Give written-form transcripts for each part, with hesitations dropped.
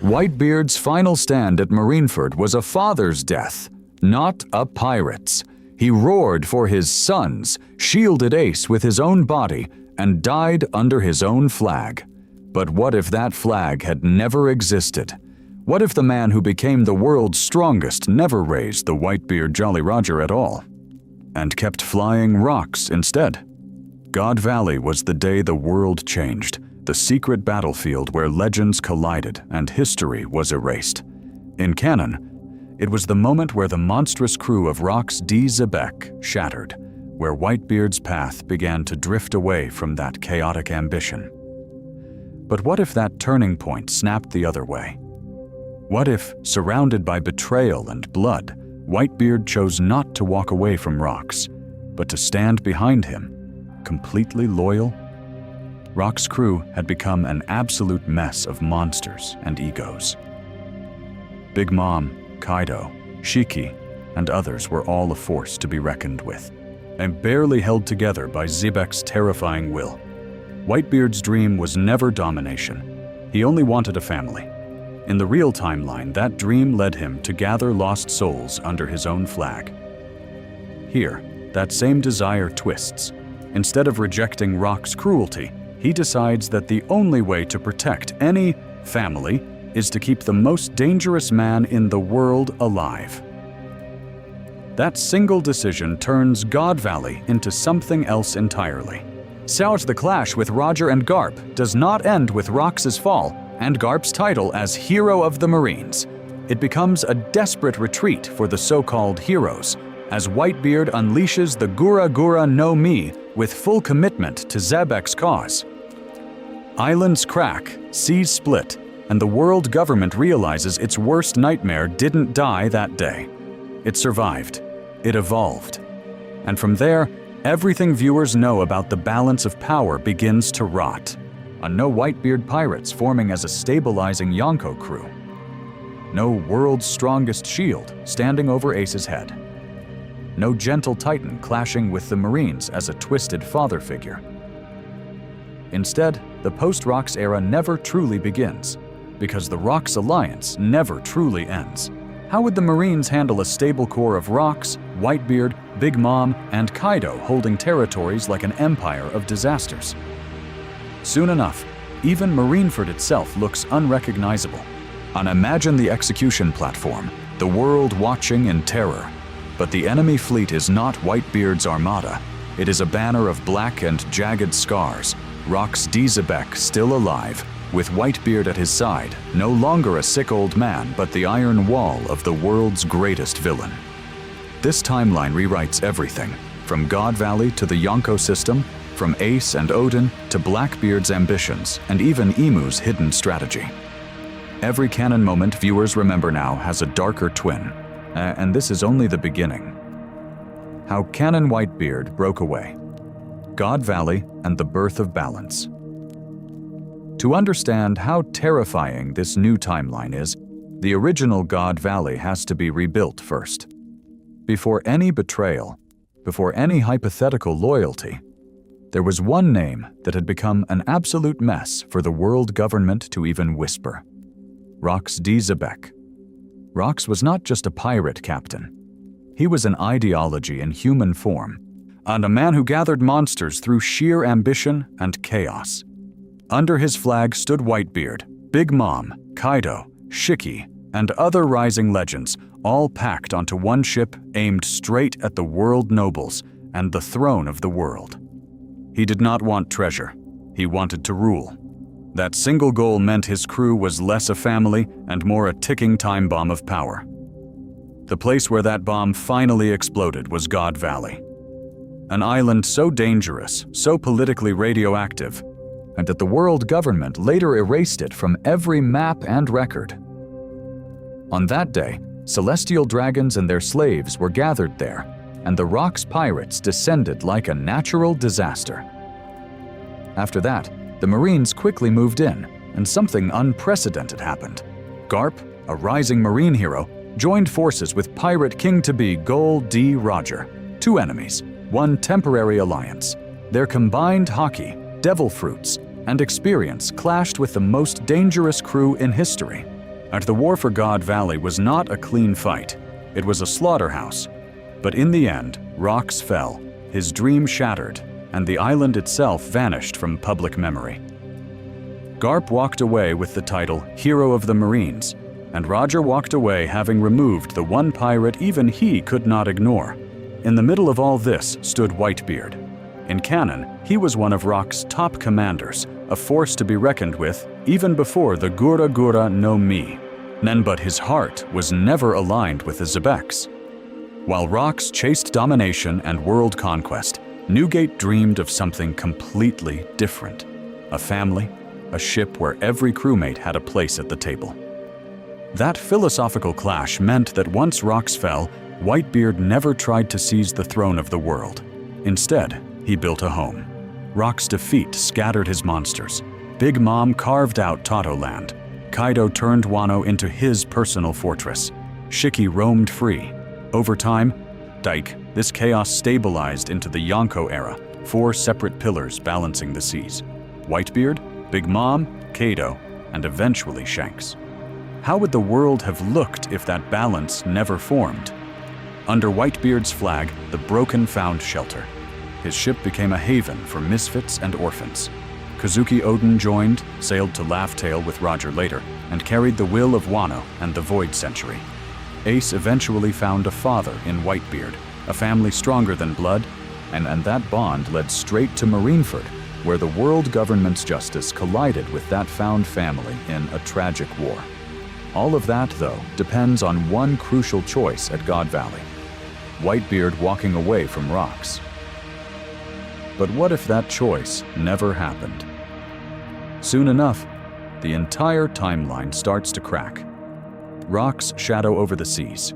Whitebeard's final stand at Marineford was a father's death, not a pirate's. He roared for his sons, shielded Ace with his own body, and died under his own flag. But what if that flag had never existed? What if the man who became the world's strongest never raised the Whitebeard Jolly Roger at all, and kept flying rocks instead? God Valley was the day the world changed, the secret battlefield where legends collided and history was erased. In canon, it was the moment where the monstrous crew of Rox D. Zebek shattered, where Whitebeard's path began to drift away from that chaotic ambition. But what if that turning point snapped the other way? What if, surrounded by betrayal and blood, Whitebeard chose not to walk away from Rox, but to stand behind him, completely loyal? Rox's crew had become an absolute mess of monsters and egos. Big Mom, Kaido, Shiki, and others were all a force to be reckoned with, and barely held together by Zebek's terrifying will. Whitebeard's dream was never domination. He only wanted a family. In the real timeline, that dream led him to gather lost souls under his own flag. Here, that same desire twists. Instead of rejecting Rox's cruelty, he decides that the only way to protect any family is to keep the most dangerous man in the world alive. That single decision turns God Valley into something else entirely. The clash with Roger and Garp does not end with Rox's fall and Garp's title as Hero of the Marines. It becomes a desperate retreat for the so-called heroes, as Whitebeard unleashes the Gura Gura no Mi with full commitment to Zebek's cause. Islands crack, seas split, and the world government realizes its worst nightmare didn't die that day. It survived. It evolved. And from there, everything viewers know about the balance of power begins to rot. No Whitebeard pirates forming as a stabilizing Yonko crew. No world's strongest shield standing over Ace's head. No gentle Titan clashing with the Marines as a twisted father figure. Instead, the post-Rox era never truly begins, because the Rox alliance never truly ends. How would the Marines handle a stable core of Rox, Whitebeard, Big Mom, and Kaido holding territories like an empire of disasters? Soon enough, even Marineford itself looks unrecognizable. On Imagine the Execution platform, the world watching in terror. But the enemy fleet is not Whitebeard's armada. It is a banner of black and jagged scars. Rox D. Zebek still alive, with Whitebeard at his side, no longer a sick old man, but the iron wall of the world's greatest villain. This timeline rewrites everything, from God Valley to the Yonko system, from Ace and Odin to Blackbeard's ambitions, and even Emu's hidden strategy. Every canon moment viewers remember now has a darker twin, and this is only the beginning. How Canon Whitebeard broke away. God Valley and the birth of balance. To understand how terrifying this new timeline is, the original God Valley has to be rebuilt first. Before any betrayal, before any hypothetical loyalty, there was one name that had become an absolute mess for the world government to even whisper. Rox D. Zebek. Rox was not just a pirate captain. He was an ideology in human form, and a man who gathered monsters through sheer ambition and chaos. Under his flag stood Whitebeard, Big Mom, Kaido, Shiki, and other rising legends, all packed onto one ship aimed straight at the world nobles and the throne of the world. He did not want treasure. He wanted to rule. That single goal meant his crew was less a family and more a ticking time bomb of power. The place where that bomb finally exploded was God Valley. An island so dangerous, so politically radioactive, and that the world government later erased it from every map and record. On that day, celestial dragons and their slaves were gathered there, and the Rox pirates descended like a natural disaster. After that, the Marines quickly moved in, and something unprecedented happened. Garp, a rising Marine hero, joined forces with pirate king-to-be Gol D. Roger, two enemies, one temporary alliance. Their combined haki, devil fruits, and experience clashed with the most dangerous crew in history. And the war for God Valley was not a clean fight. It was a slaughterhouse. But in the end, Rox fell, his dream shattered, and the island itself vanished from public memory. Garp walked away with the title Hero of the Marines, and Roger walked away having removed the one pirate even he could not ignore. In the middle of all this stood Whitebeard. In canon, he was one of Rock's top commanders, a force to be reckoned with even before the Gura Gura no Mi. But his heart was never aligned with the Xebecs. While Rox chased domination and world conquest, Newgate dreamed of something completely different. A family, a ship where every crewmate had a place at the table. That philosophical clash meant that once Rox fell, Whitebeard never tried to seize the throne of the world. Instead, he built a home. Rock's defeat scattered his monsters. Big Mom carved out Toto-land. Kaido turned Wano into his personal fortress. Shiki roamed free. Over time, this chaos stabilized into the Yonko era, 4 separate pillars balancing the seas. Whitebeard, Big Mom, Kaido, and eventually Shanks. How would the world have looked if that balance never formed? Under Whitebeard's flag, the Broken found shelter. His ship became a haven for misfits and orphans. Kazuki Oden joined, sailed to Laugh Tale with Roger later, and carried the will of Wano and the Void Century. Ace eventually found a father in Whitebeard, a family stronger than blood, and that bond led straight to Marineford, where the world government's justice collided with that found family in a tragic war. All of that, though, depends on one crucial choice at God Valley: Whitebeard walking away from Rox. But what if that choice never happened? Soon enough, the entire timeline starts to crack. Rock's shadow over the seas.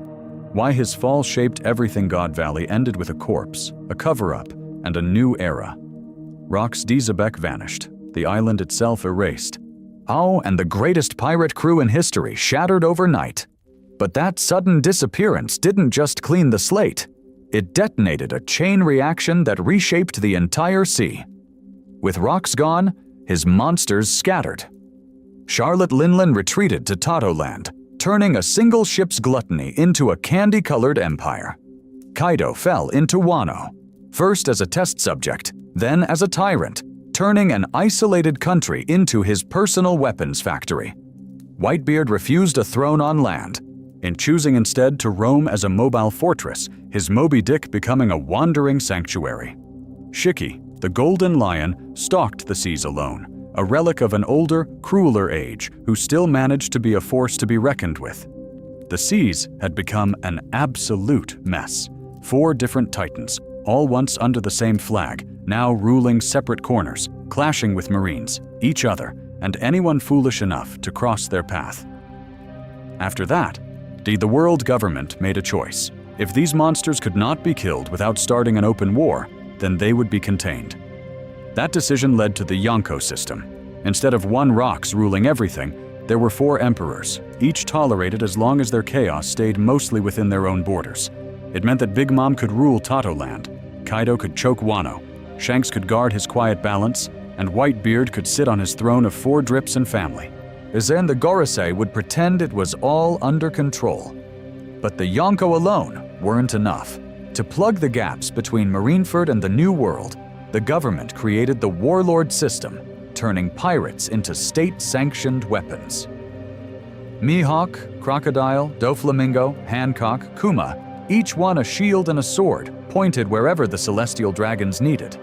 Why his fall shaped everything God Valley ended with a corpse, a cover-up, and a new era. Rock's Xebec vanished, the island itself erased. Oh, and the greatest pirate crew in history shattered overnight. But that sudden disappearance didn't just clean the slate. It detonated a chain reaction that reshaped the entire sea. With Rox gone, his monsters scattered. Charlotte Linlin retreated to Toto-land, turning a single ship's gluttony into a candy-colored empire. Kaido fell into Wano, first as a test subject, then as a tyrant, turning an isolated country into his personal weapons factory. Whitebeard refused a throne on land, in choosing instead to roam as a mobile fortress, his Moby Dick becoming a wandering sanctuary. Shiki, the Golden Lion, stalked the seas alone, a relic of an older, crueler age who still managed to be a force to be reckoned with. The seas had become an absolute mess. 4 different titans, all once under the same flag, now ruling separate corners, clashing with Marines, each other, and anyone foolish enough to cross their path. After that, the world government made a choice. If these monsters could not be killed without starting an open war, then they would be contained. That decision led to the Yonko system. Instead of one Rox ruling everything, there were 4 emperors, each tolerated as long as their chaos stayed mostly within their own borders. It meant that Big Mom could rule Toto-land, Kaido could choke Wano, Shanks could guard his quiet balance, and Whitebeard could sit on his throne of 4 drips and family. Then the Gorosei would pretend it was all under control. But the Yonko alone weren't enough. To plug the gaps between Marineford and the New World, the government created the Warlord system, turning pirates into state-sanctioned weapons. Mihawk, Crocodile, Doflamingo, Hancock, Kuma, each one a shield and a sword, pointed wherever the celestial dragons needed.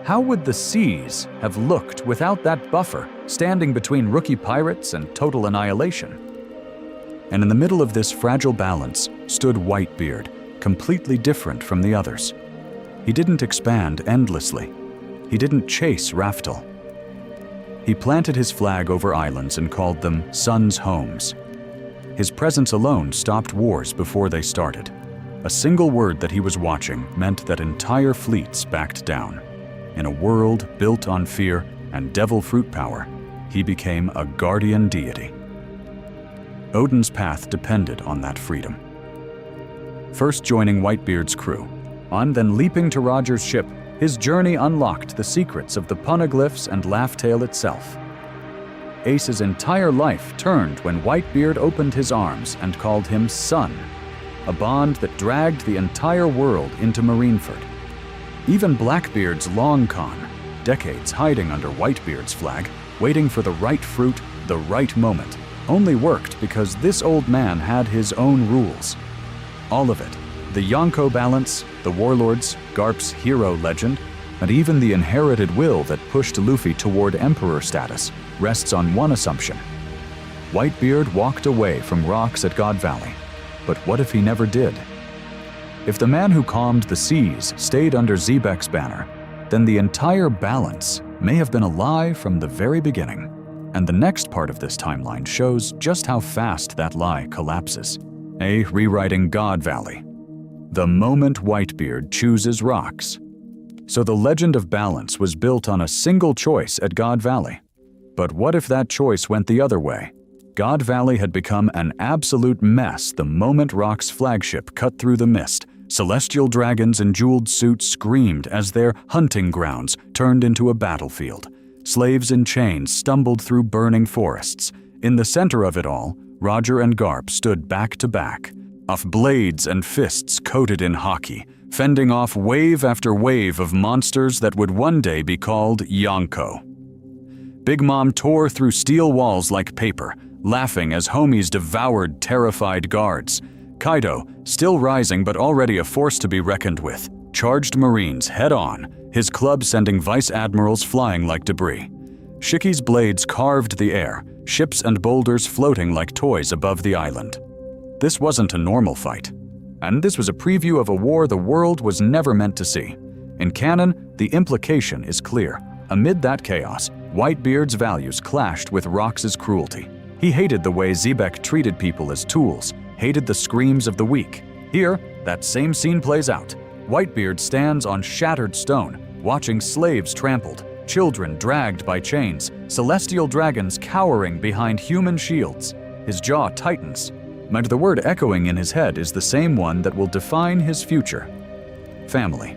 How would the seas have looked without that buffer standing between rookie pirates and total annihilation? And in the middle of this fragile balance stood Whitebeard, completely different from the others. He didn't expand endlessly. He didn't chase Raftel. He planted his flag over islands and called them Sun's Homes. His presence alone stopped wars before they started. A single word that he was watching meant that entire fleets backed down. In a world built on fear and devil fruit power, he became a guardian deity. Oden's path depended on that freedom. First joining Whitebeard's crew, on then leaping to Roger's ship, his journey unlocked the secrets of the poneglyphs and Laugh Tale itself. Ace's entire life turned when Whitebeard opened his arms and called him son, a bond that dragged the entire world into Marineford. Even Blackbeard's long con, decades hiding under Whitebeard's flag, waiting for the right fruit, the right moment, only worked because this old man had his own rules. All of it, the Yonko balance, the warlords, Garp's hero legend, and even the inherited will that pushed Luffy toward emperor status, rests on one assumption. Whitebeard walked away from rocks at God Valley, but what if he never did? If the man who calmed the seas stayed under Xebec's banner, then the entire balance may have been a lie from the very beginning. And the next part of this timeline shows just how fast that lie collapses. Rewriting God Valley. The moment Whitebeard chooses rocks. So the legend of balance was built on a single choice at God Valley. But what if that choice went the other way? God Valley had become an absolute mess the moment Rock's flagship cut through the mist. Celestial dragons in jeweled suits screamed as their hunting grounds turned into a battlefield. Slaves in chains stumbled through burning forests. In the center of it all, Roger and Garp stood back to back, off blades and fists coated in hockey, fending off wave after wave of monsters that would one day be called Yonko. Big Mom tore through steel walls like paper, laughing as homies devoured terrified guards. Kaido, still rising but already a force to be reckoned with, charged Marines head-on, his club sending vice admirals flying like debris. Shiki's blades carved the air, ships and boulders floating like toys above the island. This wasn't a normal fight, and this was a preview of a war the world was never meant to see. In canon, the implication is clear. Amid that chaos, Whitebeard's values clashed with Rox's cruelty. He hated the way Xebec treated people as tools, hated the screams of the weak. Here, that same scene plays out. Whitebeard stands on shattered stone, watching slaves trampled, children dragged by chains, celestial dragons cowering behind human shields. His jaw tightens, and the word echoing in his head is the same one that will define his future: family.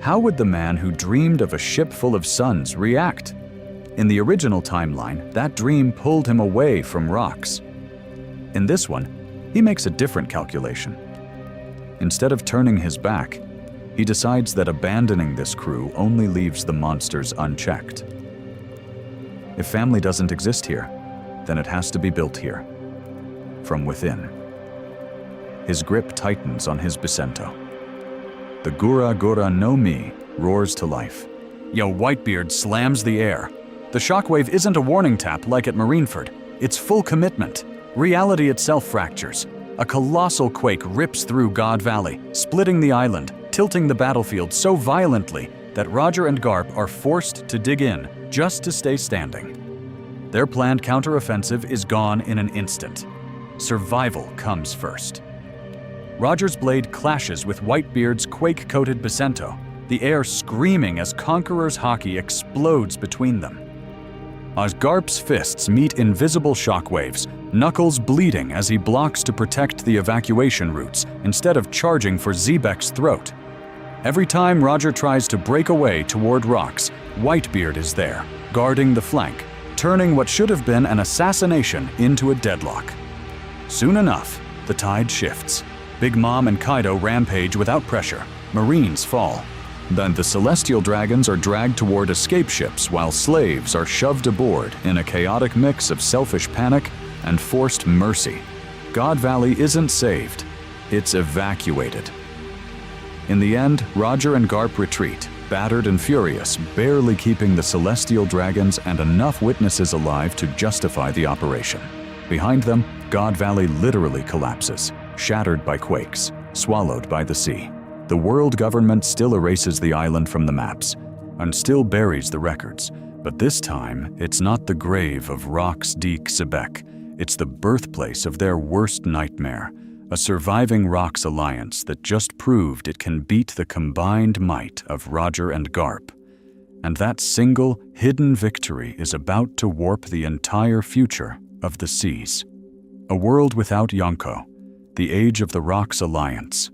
How would the man who dreamed of a ship full of suns react? In the original timeline, that dream pulled him away from Rox. In this one, he makes a different calculation. Instead of turning his back, he decides that abandoning this crew only leaves the monsters unchecked. If family doesn't exist here, then it has to be built here, from within. His grip tightens on his Bicento. The Gura Gura no Mi roars to life. Whitebeard slams the air. The shockwave isn't a warning tap like at Marineford. It's full commitment. Reality itself fractures. A colossal quake rips through God Valley, splitting the island, tilting the battlefield so violently that Roger and Garp are forced to dig in just to stay standing. Their planned counteroffensive is gone in an instant. Survival comes first. Roger's blade clashes with Whitebeard's quake-coated Bicento, the air screaming as Conqueror's hockey explodes between them. As Garp's fists meet invisible shockwaves, knuckles bleeding as he blocks to protect the evacuation routes instead of charging for Xebec's throat. Every time Roger tries to break away toward Rox, Whitebeard is there, guarding the flank, turning what should have been an assassination into a deadlock. Soon enough, the tide shifts. Big Mom and Kaido rampage without pressure. Marines fall. Then the Celestial Dragons are dragged toward escape ships while slaves are shoved aboard in a chaotic mix of selfish panic and forced mercy. God Valley isn't saved, it's evacuated. In the end, Roger and Garp retreat, battered and furious, barely keeping the Celestial Dragons and enough witnesses alive to justify the operation. Behind them, God Valley literally collapses, shattered by quakes, swallowed by the sea. The world government still erases the island from the maps, and still buries the records. But this time, it's not the grave of Rox Deek Xebec. It's the birthplace of their worst nightmare, a surviving Rox alliance that just proved it can beat the combined might of Roger and Garp. And that single, hidden victory is about to warp the entire future of the seas. A world without Yonko, the age of the Rox alliance.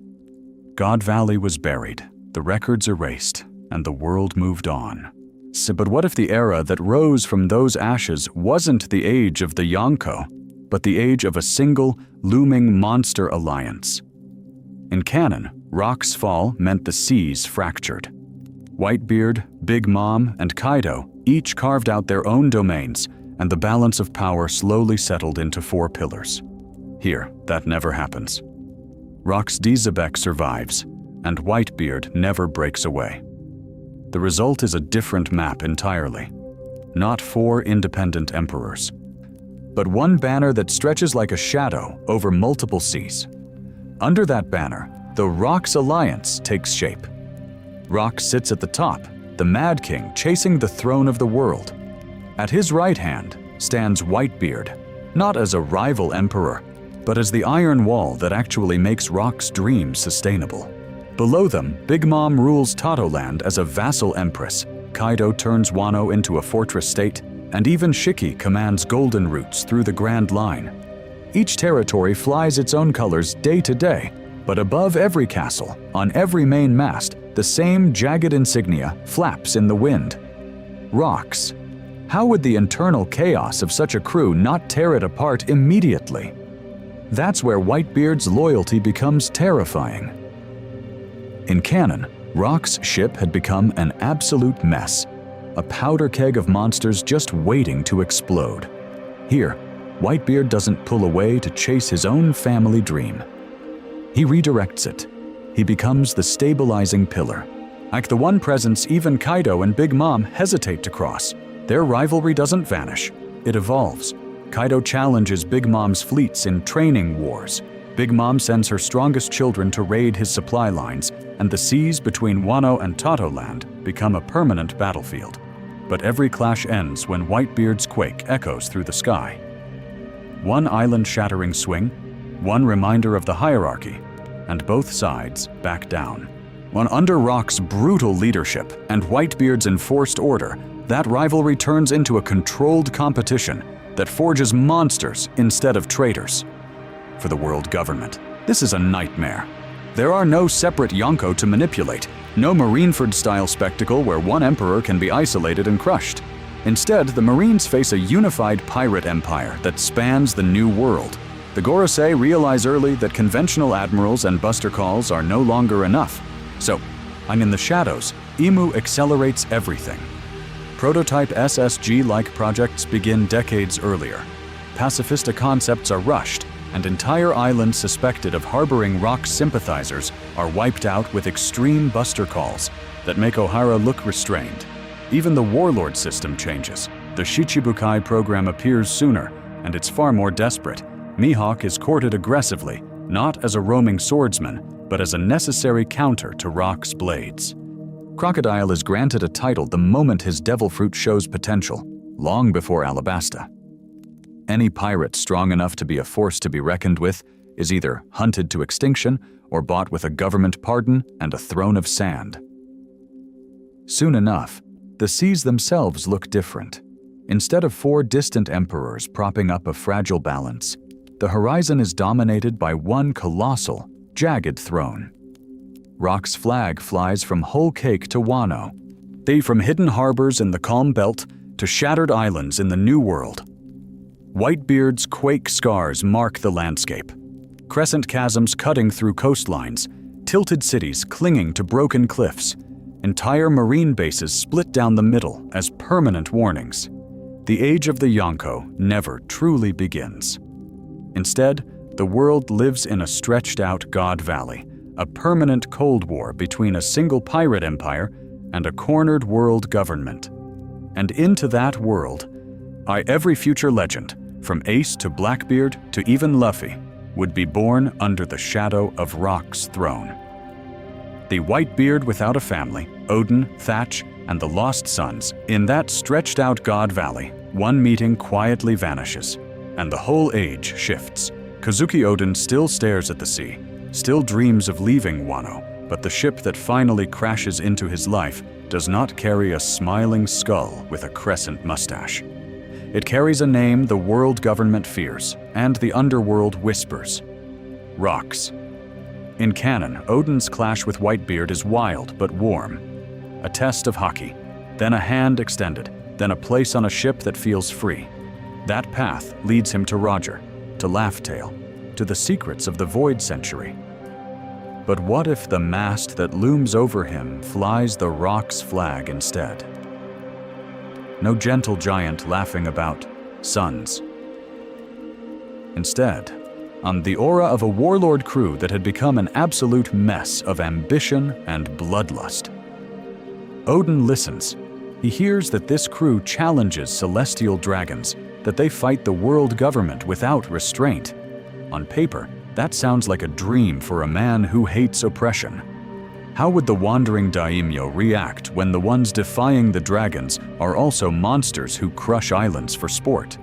God Valley was buried, the records erased, and the world moved on. But what if the era that rose from those ashes wasn't the age of the Yonko, but the age of a single, looming monster alliance? In canon, Rock's fall meant the seas fractured. Whitebeard, Big Mom, and Kaido each carved out their own domains, and the balance of power slowly settled into 4 pillars. Here, that never happens. Rock's Dizabek survives, and Whitebeard never breaks away. The result is a different map entirely. Not 4 independent emperors, but one banner that stretches like a shadow over multiple seas. Under that banner, the Rock's Alliance takes shape. Rock sits at the top, the Mad King chasing the throne of the world. At his right hand stands Whitebeard, not as a rival emperor, but as the iron wall that actually makes Rock's dream sustainable. Below them, Big Mom rules Tatoland as a vassal empress, Kaido turns Wano into a fortress state, and even Shiki commands golden routes through the Grand Line. Each territory flies its own colors day to day, but above every castle, on every main mast, the same jagged insignia flaps in the wind. Rocks. How would the internal chaos of such a crew not tear it apart immediately? That's where Whitebeard's loyalty becomes terrifying. In canon, Rock's ship had become an absolute mess, a powder keg of monsters just waiting to explode. Here, Whitebeard doesn't pull away to chase his own family dream. He redirects it. He becomes the stabilizing pillar. Like the one presence even Kaido and Big Mom hesitate to cross. Their rivalry doesn't vanish, it evolves. Kaido challenges Big Mom's fleets in training wars. Big Mom sends her strongest children to raid his supply lines, and the seas between Wano and Tatoland become a permanent battlefield. But every clash ends when Whitebeard's quake echoes through the sky. One island-shattering swing, one reminder of the hierarchy, and both sides back down. When under Rock's brutal leadership and Whitebeard's enforced order, that rivalry turns into a controlled competition that forges monsters instead of traitors. For the world government, this is a nightmare. There are no separate Yonko to manipulate, no Marineford-style spectacle where one emperor can be isolated and crushed. Instead, the Marines face a unified pirate empire that spans the new world. The Gorosei realize early that conventional admirals and buster calls are no longer enough. So, in the shadows, Imu accelerates everything. Prototype SSG-like projects begin decades earlier. Pacifista concepts are rushed, and entire islands suspected of harboring Rock's sympathizers are wiped out with extreme buster calls that make Ohara look restrained. Even the warlord system changes. The Shichibukai program appears sooner, and it's far more desperate. Mihawk is courted aggressively, not as a roaming swordsman, but as a necessary counter to Rock's blades. Crocodile is granted a title the moment his devil fruit shows potential, long before Alabasta. Any pirate strong enough to be a force to be reckoned with is either hunted to extinction or bought with a government pardon and a throne of sand. Soon enough, the seas themselves look different. Instead of 4 distant emperors propping up a fragile balance, the horizon is dominated by one colossal, jagged throne. Rock's flag flies from Whole Cake to Wano, from hidden harbors in the Calm Belt to shattered islands in the New World. Whitebeard's quake scars mark the landscape. Crescent chasms cutting through coastlines, tilted cities clinging to broken cliffs, entire marine bases split down the middle as permanent warnings. The age of the Yonko never truly begins. Instead, the world lives in a stretched-out God Valley, a permanent Cold War between a single pirate empire and a cornered world government. And into that world, every future legend, from Ace to Blackbeard to even Luffy, would be born under the shadow of Rock's throne. The Whitebeard without a family, Odin, Thatch, and the Lost Sons, in that stretched-out God Valley, one meeting quietly vanishes, and the whole age shifts. Kazuki Odin still stares at the sea, still dreams of leaving Wano, but the ship that finally crashes into his life does not carry a smiling skull with a crescent mustache. It carries a name the world government fears, and the underworld whispers: Rocks. In canon, Odin's clash with Whitebeard is wild but warm. A test of haki. then a hand extended, then a place on a ship that feels free. That path leads him to Roger, to Laugh-Tale, to the secrets of the Void Century. But what if the mast that looms over him flies the Rock's flag instead? No gentle giant laughing about suns. Instead, on the aura of a warlord crew that had become an absolute mess of ambition and bloodlust. Odin listens. He hears that this crew challenges celestial dragons, that they fight the world government without restraint. On paper, that sounds like a dream for a man who hates oppression. How would the wandering daimyo react when the ones defying the dragons are also monsters who crush islands for sport?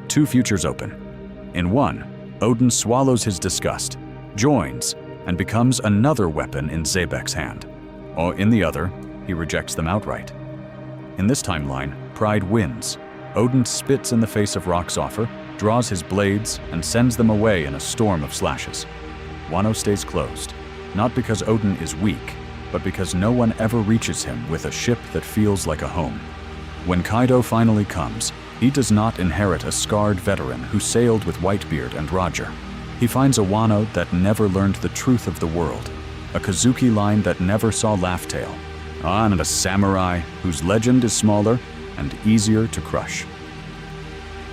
Two futures open. In one, Odin swallows his disgust, joins, and becomes another weapon in Zabek's hand. Or in the other, he rejects them outright. In this timeline, pride wins. Odin spits in the face of Rock's offer, draws his blades, and sends them away in a storm of slashes. Wano stays closed, not because Odin is weak, but because no one ever reaches him with a ship that feels like a home. When Kaido finally comes, he does not inherit a scarred veteran who sailed with Whitebeard and Roger. He finds a Wano that never learned the truth of the world, a Kazuki line that never saw Laugh-Tale, and a samurai whose legend is smaller and easier to crush.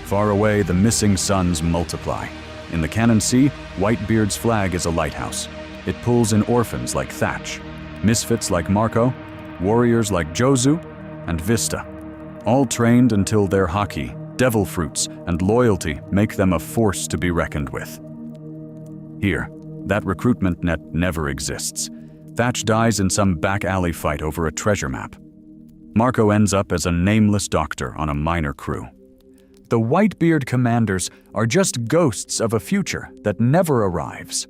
Far away, the missing suns multiply. In the Canon Sea, Whitebeard's flag is a lighthouse. It pulls in orphans like Thatch, misfits like Marco, warriors like Jozu, and Vista, all trained until their haki, devil fruits, and loyalty make them a force to be reckoned with. Here, that recruitment net never exists. Thatch dies in some back alley fight over a treasure map. Marco ends up as a nameless doctor on a minor crew. The Whitebeard commanders are just ghosts of a future that never arrives.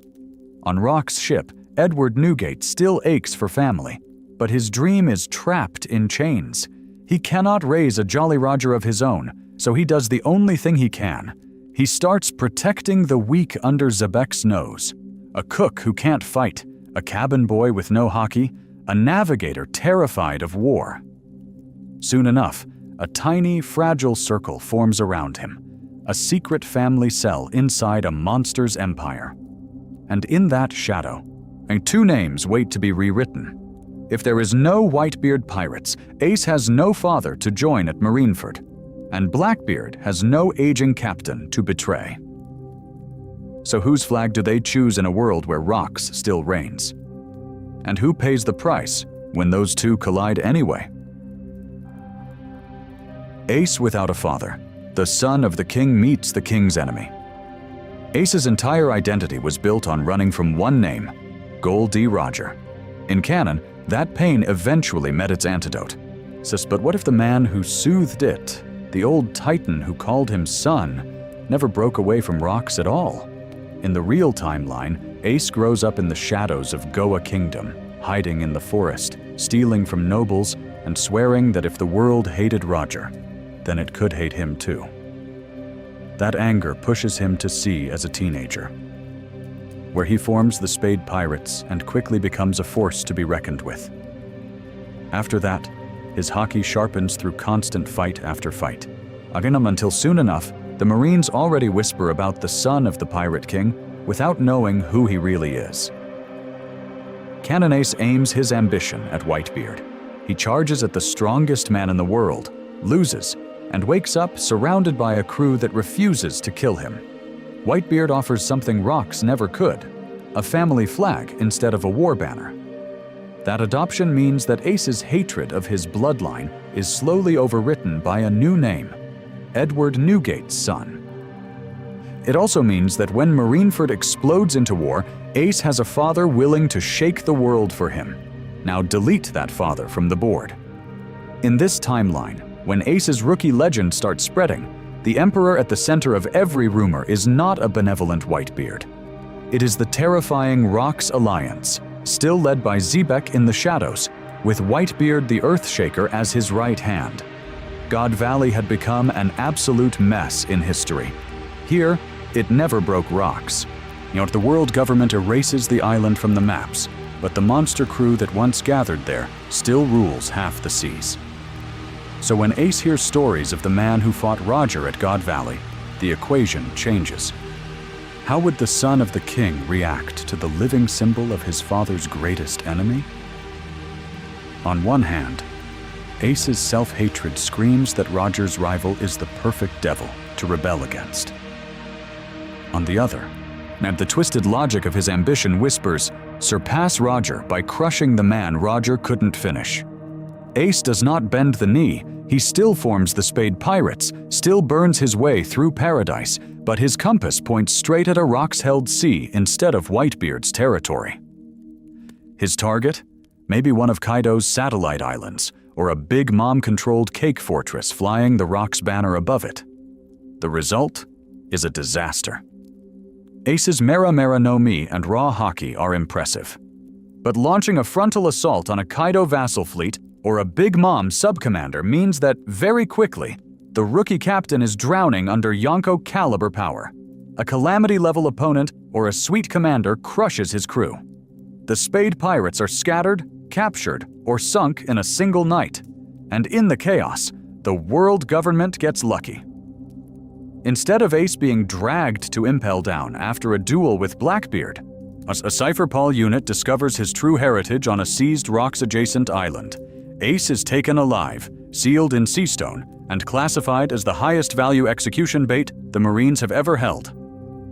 On Rock's ship, Edward Newgate still aches for family, but his dream is trapped in chains. He cannot raise a Jolly Roger of his own, so he does the only thing he can. He starts protecting the weak under Zabek's nose. A cook who can't fight, a cabin boy with no haki, a navigator terrified of war. Soon enough, a tiny, fragile circle forms around him, a secret family cell inside a monster's empire. And in that shadow, two names wait to be rewritten. If there is no Whitebeard pirates, Ace has no father to join at Marineford, and Blackbeard has no aging captain to betray. So whose flag do they choose in a world where Rocks still reigns? And who pays the price when those two collide anyway? Ace without a father, the son of the king meets the king's enemy. Ace's entire identity was built on running from one name, Gol D. Roger. In canon, that pain eventually met its antidote. But what if the man who soothed it, the old titan who called him son, never broke away from Rocks at all? In the real timeline, Ace grows up in the shadows of Goa Kingdom, hiding in the forest, stealing from nobles, and swearing that if the world hated Roger, then it could hate him too. That anger pushes him to sea as a teenager, where he forms the Spade Pirates and quickly becomes a force to be reckoned with. After that, his haki sharpens through constant fight after fight. Until soon enough, the Marines already whisper about the son of the Pirate King without knowing who he really is. Canon Ace aims his ambition at Whitebeard. He charges at the strongest man in the world, loses, and wakes up surrounded by a crew that refuses to kill him. Whitebeard offers something Rocks never could, a family flag instead of a war banner. That adoption means that Ace's hatred of his bloodline is slowly overwritten by a new name, Edward Newgate's son. It also means that when Marineford explodes into war, Ace has a father willing to shake the world for him. Now delete that father from the board. In this timeline, when Ace's rookie legend starts spreading, the Emperor at the center of every rumor is not a benevolent Whitebeard. It is the terrifying Rocks Alliance, still led by Zabek in the shadows, with Whitebeard the Earthshaker as his right hand. God Valley had become an absolute mess in history. Here, it never broke Rocks. The world government erases the island from the maps, but the monster crew that once gathered there still rules half the seas. So when Ace hears stories of the man who fought Roger at God Valley, the equation changes. How would the son of the king react to the living symbol of his father's greatest enemy? On one hand, Ace's self-hatred screams that Roger's rival is the perfect devil to rebel against. On the other, and the twisted logic of his ambition whispers, surpass Roger by crushing the man Roger couldn't finish. Ace does not bend the knee. He still forms the Spade Pirates, still burns his way through paradise, but his compass points straight at a Rox-held sea instead of Whitebeard's territory. His target? Maybe one of Kaido's satellite islands, or a Big Mom-controlled cake fortress flying the Rox banner above it. The result is a disaster. Ace's Mera Mera no Mi and raw haki are impressive. But launching a frontal assault on a Kaido vassal fleet or a Big Mom subcommander means that, very quickly, the rookie captain is drowning under Yonko caliber power. A calamity-level opponent or a sweet commander crushes his crew. The Spade Pirates are scattered, captured, or sunk in a single night. And in the chaos, the world government gets lucky. Instead of Ace being dragged to Impel Down after a duel with Blackbeard, a Cypher Paul unit discovers his true heritage on a seized Rox-adjacent island. Ace is taken alive, sealed in sea stone, and classified as the highest value execution bait the Marines have ever held.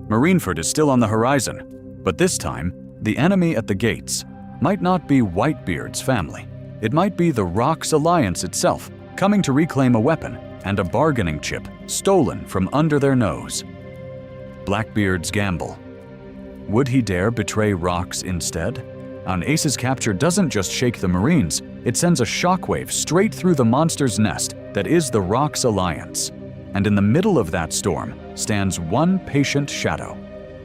Marineford is still on the horizon, but this time, the enemy at the gates might not be Whitebeard's family. It might be the Rox Alliance itself, coming to reclaim a weapon and a bargaining chip stolen from under their nose. Blackbeard's gamble. Would he dare betray Rox instead? Ace's capture doesn't just shake the Marines, it sends a shockwave straight through the monster's nest that is the Rox Alliance. And in the middle of that storm stands one patient shadow,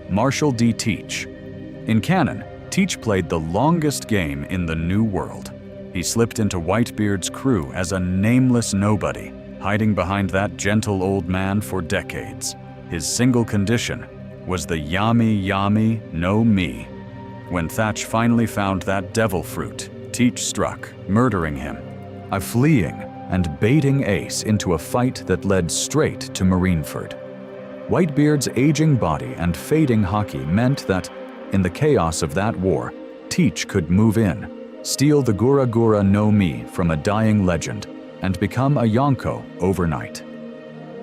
Marshal D. Teach. In canon, Teach played the longest game in the New World. He slipped into Whitebeard's crew as a nameless nobody, hiding behind that gentle old man for decades. His single condition was the Yami Yami no Mi. When Thatch finally found that devil fruit, Teach struck, murdering him, fleeing and baiting Ace into a fight that led straight to Marineford. Whitebeard's aging body and fading haki meant that, in the chaos of that war, Teach could move in, steal the Gura Gura no Mi from a dying legend, and become a Yonko overnight.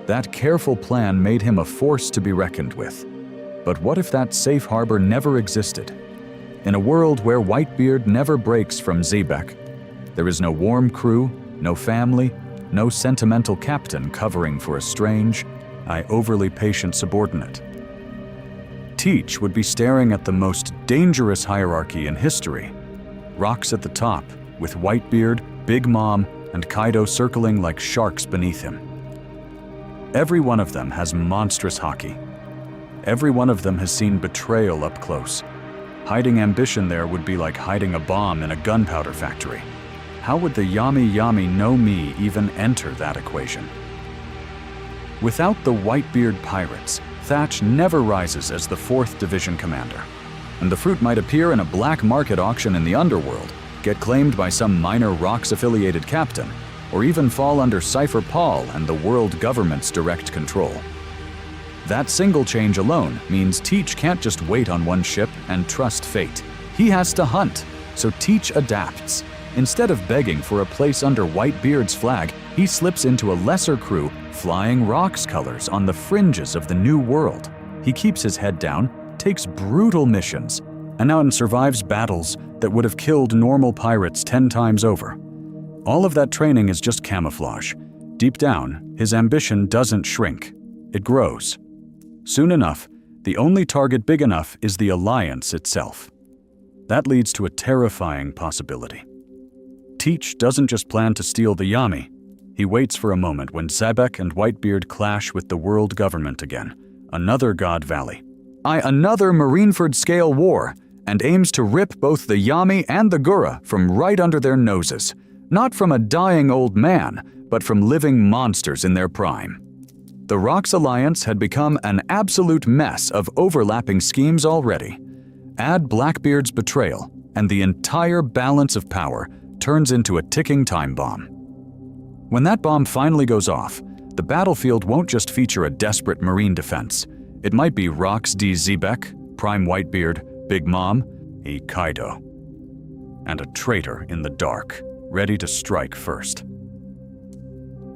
That careful plan made him a force to be reckoned with. But what if that safe harbor never existed? In a world where Whitebeard never breaks from Xebec, there is no warm crew, no family, no sentimental captain covering for a strange, overly patient subordinate. Teach would be staring at the most dangerous hierarchy in history. Rox at the top, with Whitebeard, Big Mom, and Kaido circling like sharks beneath him. Every one of them has monstrous haki. Every one of them has seen betrayal up close. Hiding ambition there would be like hiding a bomb in a gunpowder factory. How would the Yami Yami no Mi even enter that equation? Without the Whitebeard pirates, Thatch never rises as the 4th Division commander. And the fruit might appear in a black market auction in the underworld, get claimed by some minor Rox-affiliated captain, or even fall under Cypher Paul and the world government's direct control. That single change alone means Teach can't just wait on one ship and trust fate. He has to hunt, so Teach adapts. Instead of begging for a place under Whitebeard's flag, he slips into a lesser crew flying Rox colors on the fringes of the New World. He keeps his head down, takes brutal missions, and now survives battles that would have killed normal pirates 10 times over. All of that training is just camouflage. Deep down, his ambition doesn't shrink. It grows. Soon enough, the only target big enough is the Alliance itself. That leads to a terrifying possibility. Teach doesn't just plan to steal the Yami. He waits for a moment when Xebec and Whitebeard clash with the world government again. Another God Valley. Another Marineford-scale war, and aims to rip both the Yami and the Gura from right under their noses. Not from a dying old man, but from living monsters in their prime. The Rox Alliance had become an absolute mess of overlapping schemes already. Add Blackbeard's betrayal, and the entire balance of power turns into a ticking time bomb. When that bomb finally goes off, the battlefield won't just feature a desperate marine defense. It might be Rox D. Zebek, Prime Whitebeard, Big Mom, Kaido, and a traitor in the dark, ready to strike first.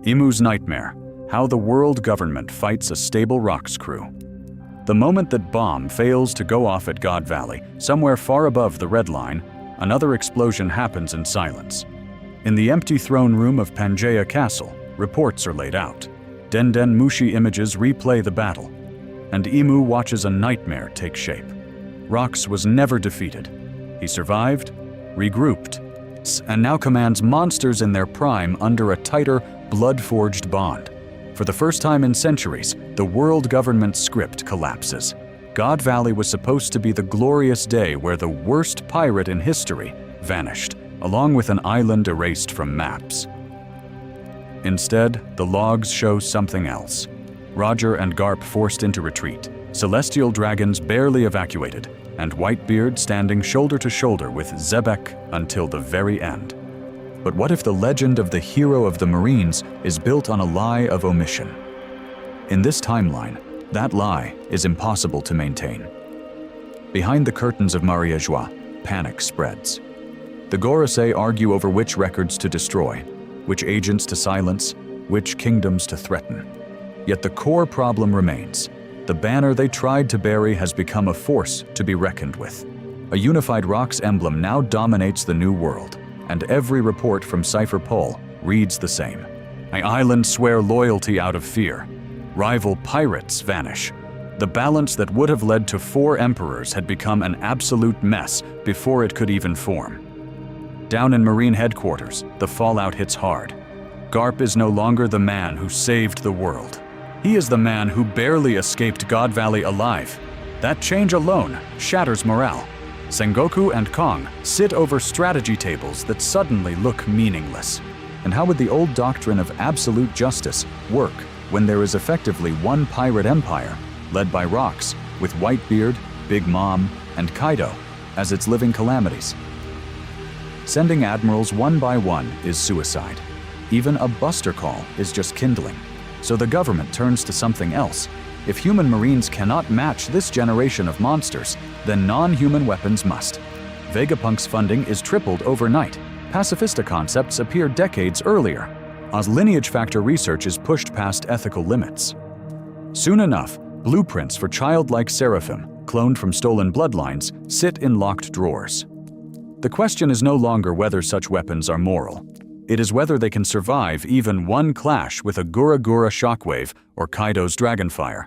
Imu's nightmare: how the world government fights a stable Rox crew. The moment that bomb fails to go off at God Valley, somewhere far above the red line, another explosion happens in silence. In the empty throne room of Pangaea Castle, reports are laid out. Denden Mushi images replay the battle, and Imu watches a nightmare take shape. Rox was never defeated. He survived, regrouped, and now commands monsters in their prime under a tighter, blood-forged bond. For the first time in centuries, the world government script collapses. God Valley was supposed to be the glorious day where the worst pirate in history vanished, along with an island erased from maps. Instead, the logs show something else. Roger and Garp forced into retreat, celestial dragons barely evacuated, and Whitebeard standing shoulder to shoulder with Zebek until the very end. But what if the legend of the hero of the Marines is built on a lie of omission? In this timeline, that lie is impossible to maintain. Behind the curtains of Maria Joie, panic spreads. The Gorosei argue over which records to destroy, which agents to silence, which kingdoms to threaten. Yet the core problem remains. The banner they tried to bury has become a force to be reckoned with. A unified Rox emblem now dominates the new world, and every report from Cypher Pol reads the same. My islands swear loyalty out of fear. Rival pirates vanish. The balance that would have led to 4 emperors had become an absolute mess before it could even form. Down in Marine headquarters, the fallout hits hard. Garp is no longer the man who saved the world. He is the man who barely escaped God Valley alive. That change alone shatters morale. Sengoku and Kong sit over strategy tables that suddenly look meaningless. And how would the old doctrine of absolute justice work when there is effectively one pirate empire, led by Rox, with Whitebeard, Big Mom, and Kaido as its living calamities? Sending admirals one by one is suicide. Even a buster call is just kindling. So the government turns to something else. If human marines cannot match this generation of monsters, then non-human weapons must. Vegapunk's funding is tripled overnight. Pacifista concepts appeared decades earlier. As lineage factor research is pushed past ethical limits. Soon enough, blueprints for childlike seraphim, cloned from stolen bloodlines, sit in locked drawers. The question is no longer whether such weapons are moral. It is whether they can survive even one clash with a Gura Gura shockwave or Kaido's dragonfire.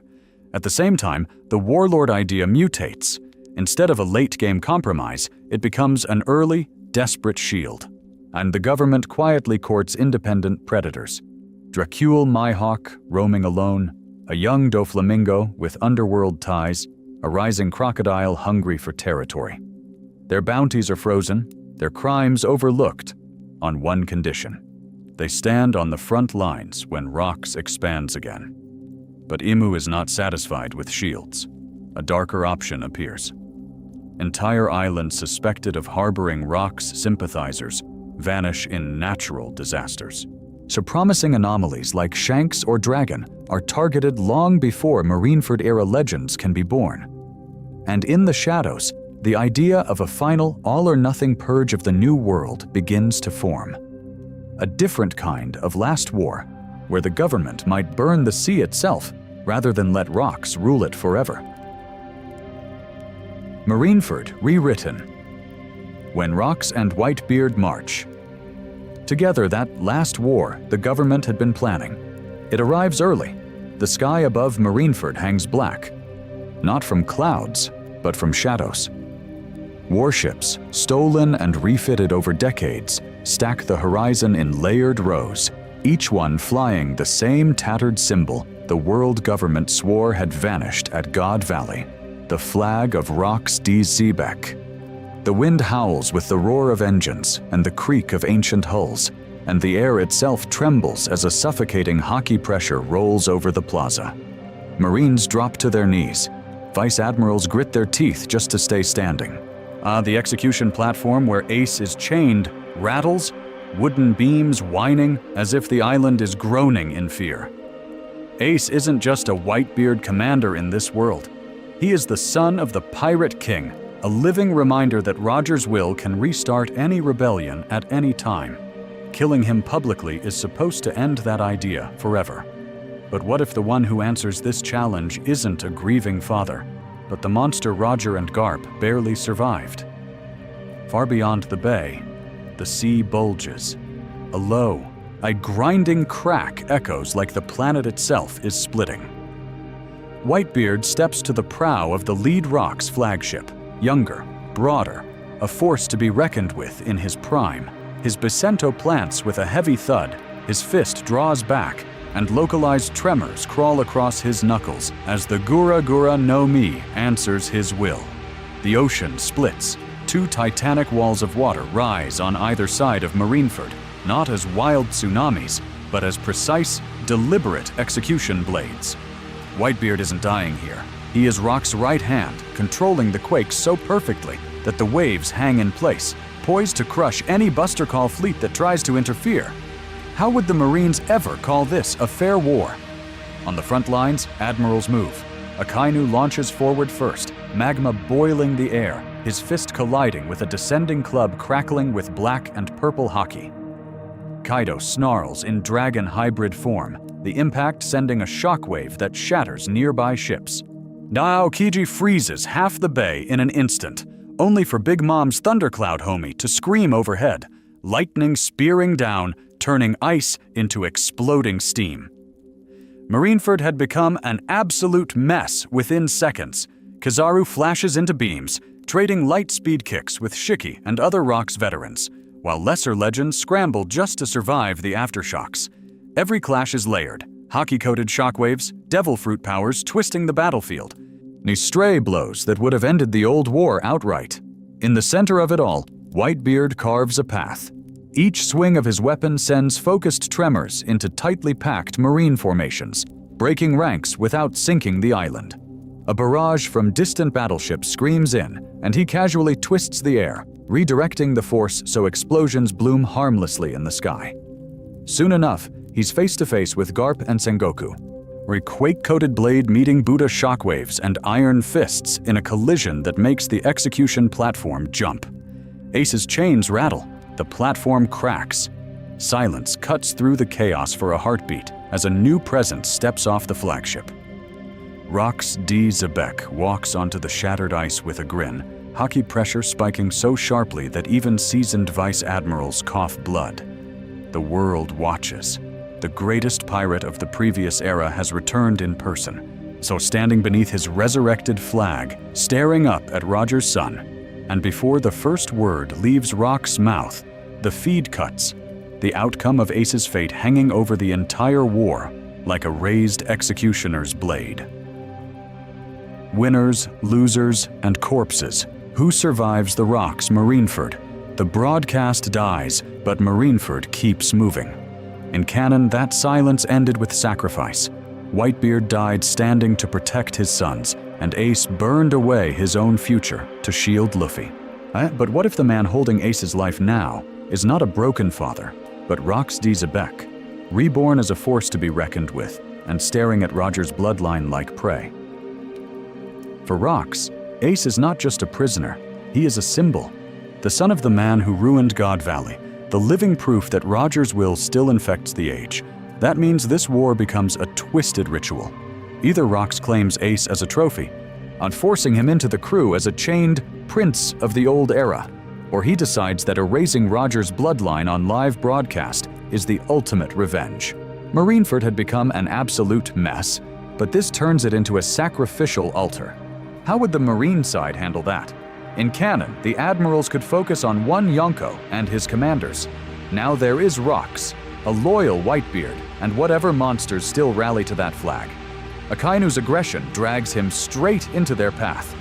At the same time, the warlord idea mutates. Instead of a late-game compromise, it becomes an early, desperate shield. And the government quietly courts independent predators. Dracule Mihawk roaming alone, a young Doflamingo with underworld ties, a rising crocodile hungry for territory. Their bounties are frozen, their crimes overlooked, on one condition. They stand on the front lines when Rox expands again. But Imu is not satisfied with shields. A darker option appears. Entire islands suspected of harboring Rox sympathizers vanish in natural disasters. So promising anomalies like Shanks or Dragon are targeted long before Marineford-era legends can be born. And in the shadows, the idea of a final all-or-nothing purge of the new world begins to form. A different kind of last war, where the government might burn the sea itself rather than let Rox rule it forever. Marineford rewritten. When Rox and Whitebeard march. Together, that last war the government had been planning. It arrives early. The sky above Marineford hangs black. Not from clouds, but from shadows. Warships, stolen and refitted over decades, stack the horizon in layered rows, each one flying the same tattered symbol the world government swore had vanished at God Valley, the flag of Rox D. Zebek. The wind howls with the roar of engines and the creak of ancient hulls, and the air itself trembles as a suffocating hockey pressure rolls over the plaza. Marines drop to their knees. Vice admirals grit their teeth just to stay standing. The execution platform where Ace is chained rattles, wooden beams whining as if the island is groaning in fear. Ace isn't just a Whitebeard commander in this world. He is the son of the Pirate King, a living reminder that Roger's will can restart any rebellion at any time. Killing him publicly is supposed to end that idea forever. But what if the one who answers this challenge isn't a grieving father, but the monster Roger and Garp barely survived? Far beyond the bay, the sea bulges. A low, a grinding crack echoes like the planet itself is splitting. Whitebeard steps to the prow of the Lead Rock's flagship, younger, broader, a force to be reckoned with in his prime. His Bacento plants with a heavy thud, his fist draws back, and localized tremors crawl across his knuckles as the Gura Gura no Mi answers his will. The ocean splits. Two titanic walls of water rise on either side of Marineford, not as wild tsunamis, but as precise, deliberate execution blades. Whitebeard isn't dying here. He is Rock's right hand, controlling the quakes so perfectly that the waves hang in place, poised to crush any Buster Call fleet that tries to interfere. How would the Marines ever call this a fair war? On the front lines, admirals move. Akainu launches forward first, magma boiling the air, his fist colliding with a descending club crackling with black and purple haki. Kaido snarls in dragon hybrid form, the impact sending a shockwave that shatters nearby ships. Aokiji freezes half the bay in an instant, only for Big Mom's Thundercloud homie to scream overhead, lightning spearing down, turning ice into exploding steam. Marineford had become an absolute mess within seconds. Kizaru flashes into beams, trading light speed kicks with Shiki and other Rock's veterans, while lesser legends scramble just to survive the aftershocks. Every clash is layered, hockey-coated shockwaves, devil fruit powers twisting the battlefield, stray blows that would have ended the old war outright. In the center of it all, Whitebeard carves a path. Each swing of his weapon sends focused tremors into tightly packed marine formations, breaking ranks without sinking the island. A barrage from distant battleships screams in, and he casually twists the air, redirecting the force so explosions bloom harmlessly in the sky. Soon enough, he's face-to-face with Garp and Sengoku, a quake-coated blade meeting Buddha shockwaves and iron fists in a collision that makes the execution platform jump. Ace's chains rattle, the platform cracks. Silence cuts through the chaos for a heartbeat as a new presence steps off the flagship. Rox D. Zebek walks onto the shattered ice with a grin, hockey pressure spiking so sharply that even seasoned vice admirals cough blood. The world watches. The greatest pirate of the previous era has returned in person, so standing beneath his resurrected flag, staring up at Roger's son, and before the first word leaves Rock's mouth, the feed cuts, the outcome of Ace's fate hanging over the entire war like a raised executioner's blade. Winners, losers, and corpses. Who survives the Rock's Marineford? The broadcast dies, but Marineford keeps moving. In canon, that silence ended with sacrifice. Whitebeard died standing to protect his sons, and Ace burned away his own future to shield Luffy. But what if the man holding Ace's life now is not a broken father, but Rox D. Zebek, reborn as a force to be reckoned with, and staring at Roger's bloodline like prey? For Rox, Ace is not just a prisoner, he is a symbol. The son of the man who ruined God Valley, the living proof that Roger's will still infects the age. That means this war becomes a twisted ritual. Either Rox claims Ace as a trophy, on forcing him into the crew as a chained prince of the old era, or he decides that erasing Roger's bloodline on live broadcast is the ultimate revenge. Marineford had become an absolute mess, but this turns it into a sacrificial altar. How would the Marine side handle that? In canon, the admirals could focus on one Yonko and his commanders. Now there is Rox, a loyal Whitebeard, and whatever monsters still rally to that flag. Akainu's aggression drags him straight into their path.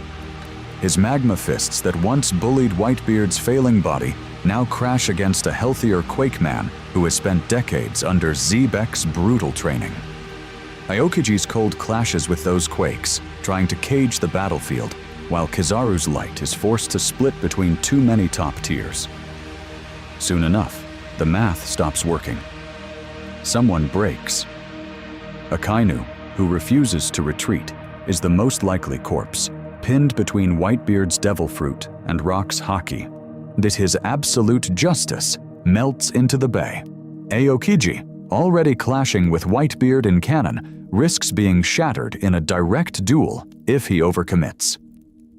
His magma fists that once bullied Whitebeard's failing body now crash against a healthier Quakeman who has spent decades under Zebek's brutal training. Aokiji's cold clashes with those Quakes, trying to cage the battlefield, while Kizaru's light is forced to split between too many top tiers. Soon enough, The math stops working. Someone breaks. Akainu, who refuses to retreat, is the most likely corpse, pinned between Whitebeard's devil fruit and Rock's haki. That his absolute justice melts into the bay. Aokiji, already clashing with Whitebeard in canon, risks being shattered in a direct duel if he overcommits.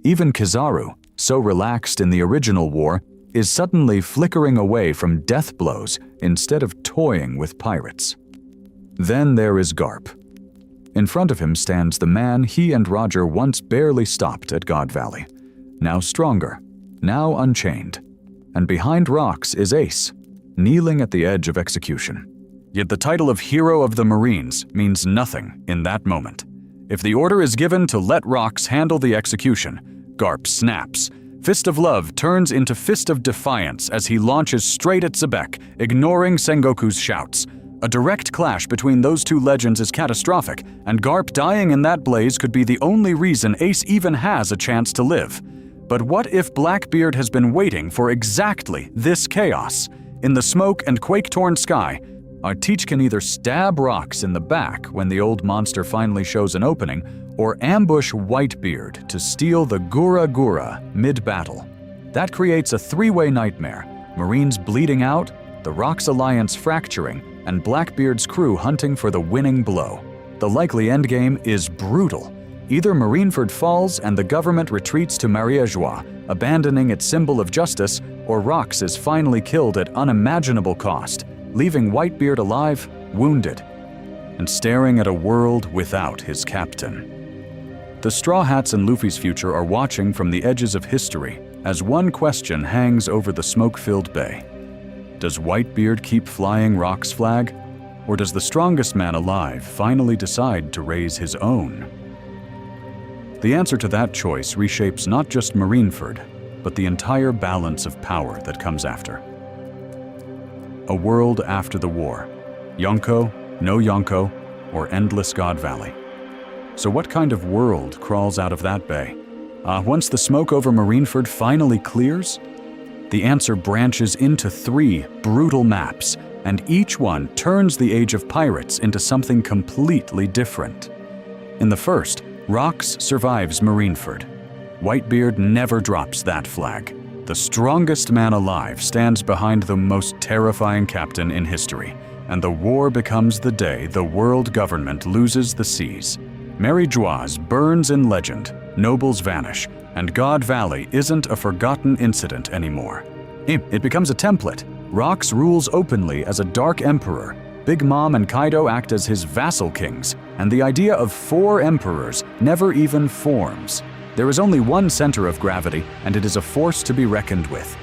Even Kizaru, so relaxed in the original war, is suddenly flickering away from death blows instead of toying with pirates. Then there is Garp. In front of him stands the man he and Roger once barely stopped at God Valley, now stronger, now unchained. And behind Rocks is Ace, kneeling at the edge of execution. Yet the title of Hero of the Marines means nothing in that moment. If the order is given to let Rocks handle the execution, Garp snaps. Fist of Love turns into Fist of Defiance as he launches straight at Sebek, ignoring Sengoku's shouts. A direct clash between those two legends is catastrophic, and Garp dying in that blaze could be the only reason Ace even has a chance to live. But what if Blackbeard has been waiting for exactly this chaos? In the smoke and quake-torn sky, our Teach can either stab Rocks in the back when the old monster finally shows an opening, or ambush Whitebeard to steal the Gura Gura mid-battle. That creates a three-way nightmare: Marines bleeding out, the Rocks Alliance fracturing, and Blackbeard's crew hunting for the winning blow. The likely endgame is brutal. Either Marineford falls and the government retreats to Maria-Joie, abandoning its symbol of justice, or Rocks is finally killed at unimaginable cost, leaving Whitebeard alive, wounded, and staring at a world without his captain. The Straw Hats and Luffy's future are watching from the edges of history as one question hangs over the smoke-filled bay. Does Whitebeard keep flying Rock's flag, or does the strongest man alive finally decide to raise his own? The answer to that choice reshapes not just Marineford, but the entire balance of power that comes after. A world after the war. Yonko, no Yonko, or endless God Valley. So what kind of world crawls out of that bay? Once the smoke over Marineford finally clears? The answer branches into 3 brutal maps, and each one turns the Age of Pirates into something completely different. In the first, Rocks survives Marineford. Whitebeard never drops that flag. The strongest man alive stands behind the most terrifying captain in history, and the war becomes the day the world government loses the seas. Marie-Joie burns in legend, nobles vanish, and God Valley isn't a forgotten incident anymore. It becomes a template. Rocks rules openly as a Dark Emperor. Big Mom and Kaido act as his vassal kings, and the idea of 4 emperors never even forms. There is only one center of gravity, and it is a force to be reckoned with.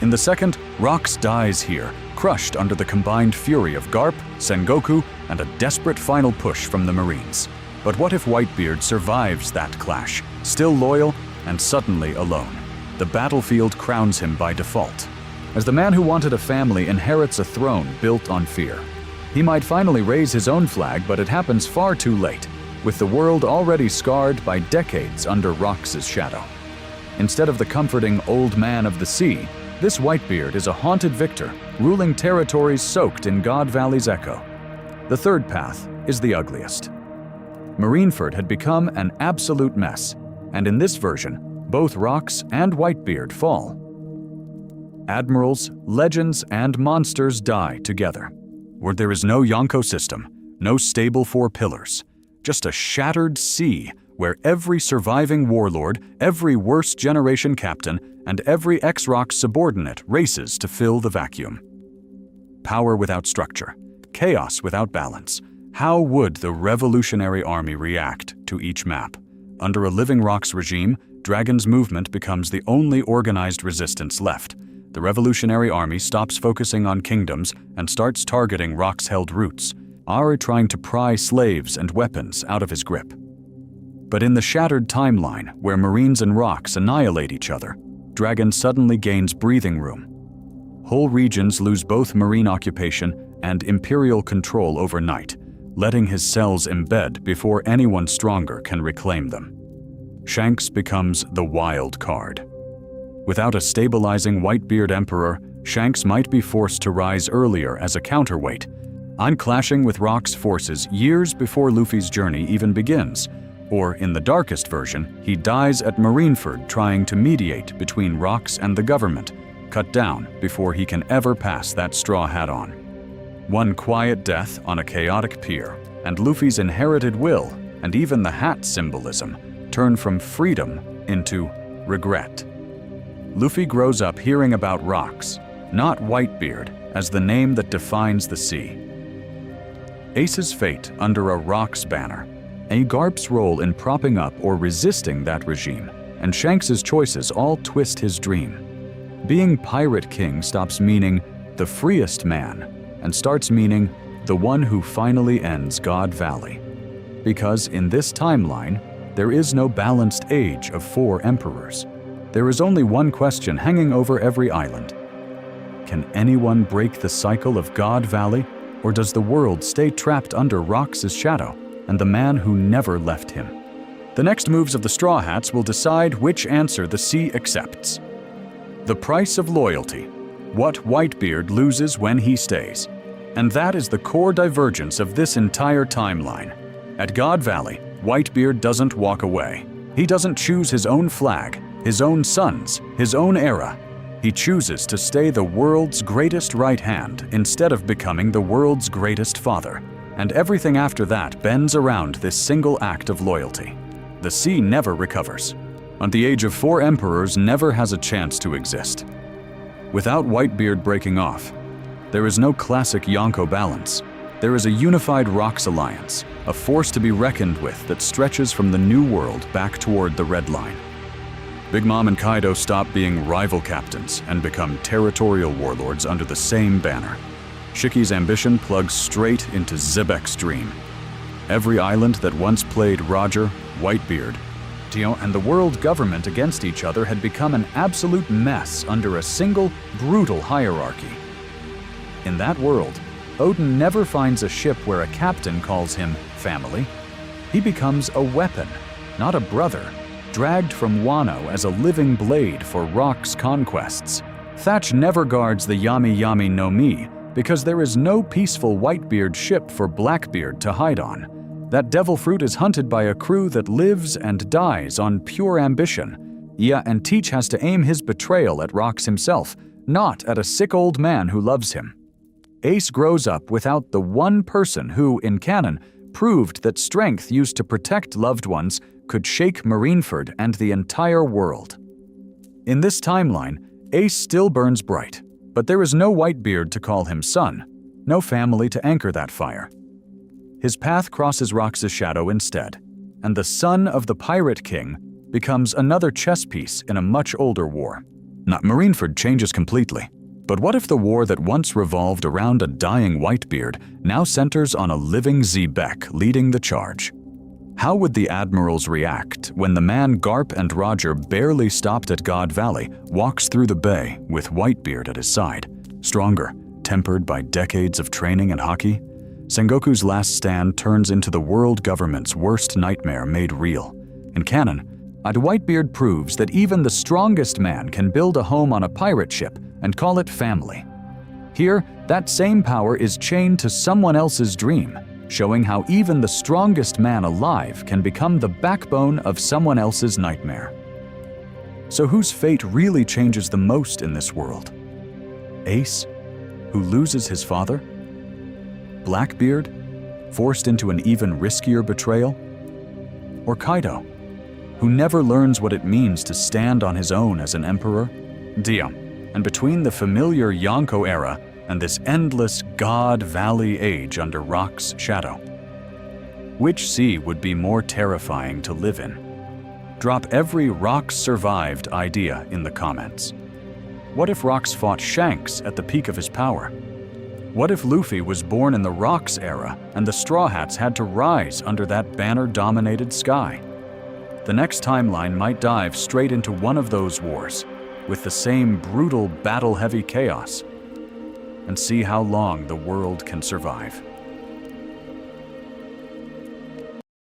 In the second, Rocks dies here, crushed under the combined fury of Garp, Sengoku, and a desperate final push from the Marines. But what if Whitebeard survives that clash, still loyal and suddenly alone? The battlefield crowns him by default. As the man who wanted a family inherits a throne built on fear. He might finally raise his own flag, but it happens far too late, with the world already scarred by decades under Rocks' shadow. Instead of the comforting old man of the sea, this Whitebeard is a haunted victor, ruling territories soaked in God Valley's echo. The third path is the ugliest. Marineford had become an absolute mess, and in this version, both Rocks and Whitebeard fall. Admirals, legends, and monsters die together, where there is no Yonko system, no stable 4 pillars, just a shattered sea where every surviving warlord, every worst generation captain, and every ex-Rock subordinate races to fill the vacuum. Power without structure, chaos without balance. How would the Revolutionary Army react to each map? Under a living Rocks regime, Dragon's movement becomes the only organized resistance left. The Revolutionary Army stops focusing on kingdoms and starts targeting Rocks-held routes, trying to pry slaves and weapons out of his grip. But in the shattered timeline, where Marines and Rocks annihilate each other, Dragon suddenly gains breathing room. Whole regions lose both Marine occupation and Imperial control overnight, letting his cells embed before anyone stronger can reclaim them. Shanks becomes the wild card. Without a stabilizing Whitebeard Emperor, Shanks might be forced to rise earlier as a counterweight, clashing with Rock's forces years before Luffy's journey even begins. Or, in the darkest version, he dies at Marineford trying to mediate between Rock's and the government, cut down before he can ever pass that straw hat on. One quiet death on a chaotic pier, and Luffy's inherited will, and even the hat symbolism, turn from freedom into regret. Luffy grows up hearing about Rocks, not Whitebeard, as the name that defines the sea. Ace's fate under a Rocks banner, Garp's role in propping up or resisting that regime, and Shanks's choices all twist his dream. Being Pirate King stops meaning the freest man and starts meaning the one who finally ends God Valley. Because in this timeline, there is no balanced age of 4 emperors. There is only one question hanging over every island. Can anyone break the cycle of God Valley, or does the world stay trapped under Rox's shadow and the man who never left him? The next moves of the Straw Hats will decide which answer the sea accepts. The price of loyalty, what Whitebeard loses when he stays. And that is the core divergence of this entire timeline. At God Valley, Whitebeard doesn't walk away. He doesn't choose his own flag, his own sons, his own era. He chooses to stay the world's greatest right hand instead of becoming the world's greatest father. And everything after that bends around this single act of loyalty. The sea never recovers, and the age of 4 emperors never has a chance to exist. Without Whitebeard breaking off, there is no classic Yonko balance. There is a unified Rocks alliance, a force to be reckoned with that stretches from the New World back toward the Red Line. Big Mom and Kaido stop being rival captains and become territorial warlords under the same banner. Shiki's ambition plugs straight into Zebek's dream. Every island that once played Roger, Whitebeard, and the world government against each other had become an absolute mess under a single, brutal hierarchy. In that world, Odin never finds a ship where a captain calls him family. He becomes a weapon, not a brother, dragged from Wano as a living blade for Rock's conquests. Thatch never guards the Yami Yami no Mi because there is no peaceful Whitebeard ship for Blackbeard to hide on. That devil fruit is hunted by a crew that lives and dies on pure ambition. Yeah, and Teach has to aim his betrayal at Rocks himself, not at a sick old man who loves him. Ace grows up without the one person who, in canon, proved that strength used to protect loved ones could shake Marineford and the entire world. In this timeline, Ace still burns bright, but there is no Whitebeard to call him son, no family to anchor that fire. His path crosses Rox's shadow instead, and the son of the Pirate King becomes another chess piece in a much older war. Not Marineford changes completely, but what if the war that once revolved around a dying Whitebeard now centers on a living Zebek leading the charge? How would the admirals react when the man Garp and Roger barely stopped at God Valley walks through the bay with Whitebeard at his side, stronger, tempered by decades of training and hockey? Sengoku's last stand turns into the world government's worst nightmare made real. In canon, Whitebeard proves that even the strongest man can build a home on a pirate ship and call it family. Here, that same power is chained to someone else's dream, showing how even the strongest man alive can become the backbone of someone else's nightmare. So whose fate really changes the most in this world? Ace, who loses his father? Blackbeard, forced into an even riskier betrayal? Or Kaido, who never learns what it means to stand on his own as an emperor? And between the familiar Yonko era and this endless God Valley age under Rock's shadow, which sea would be more terrifying to live in? Drop every Rocks survived idea in the comments. What if Rocks fought Shanks at the peak of his power? What if Luffy was born in the Rocks era and the Straw Hats had to rise under that banner-dominated sky? The next timeline might dive straight into one of those wars, with the same brutal, battle-heavy chaos, and see how long the world can survive.